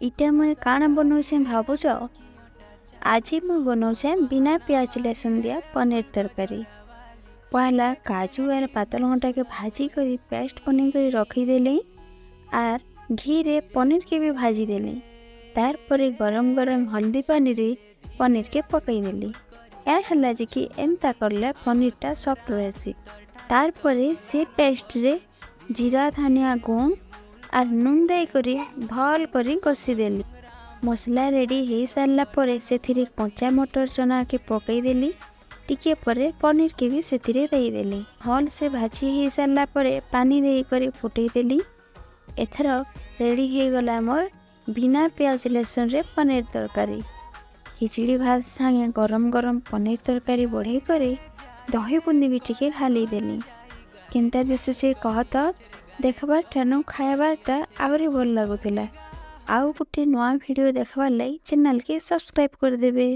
इटा मुझे काना बनाऊे भावुच। आज मुझे बनाऊे बिना प्याज लहसुन दिया पनीर तरकारी। पहला काजू और पातल घंटा के भाजी करी पेस्ट बन कर रखीदे आर घी रे पनीर के भी भाजी देली। तार पर गरम गरम हल्दी पानी रे पनीर के पकईदेली। यार जे कि एमता करले पनीरटा सॉफ्ट रहसी। तार परे से पेस्ट रे जीरा धनिया गुण और नून दे करी भल करी कषीदेली। मसला रेडी हो सारा पर से कंचा मटर चना के पकईदेली। टिके परे पनीर के भी से देदेली। भल से भाजी हो सारा पर पानी दे करी फुटेदेली। एथर रेडी हो गला मोर बिना प्याज लहसुन रे पनीर तरकारी। खिचड़ी भात संगे गरम गरम पनीर तरकारी बढ़े करे दही बुंदी भी टिके ढाली देली। केनता दिशुचे कह तो देखबार ठानु खाइबारटा आवरी भल लगुला। आउ गोटे नवा वीडियो देखबार लाई चैनल के सब्सक्राइब कर देबे।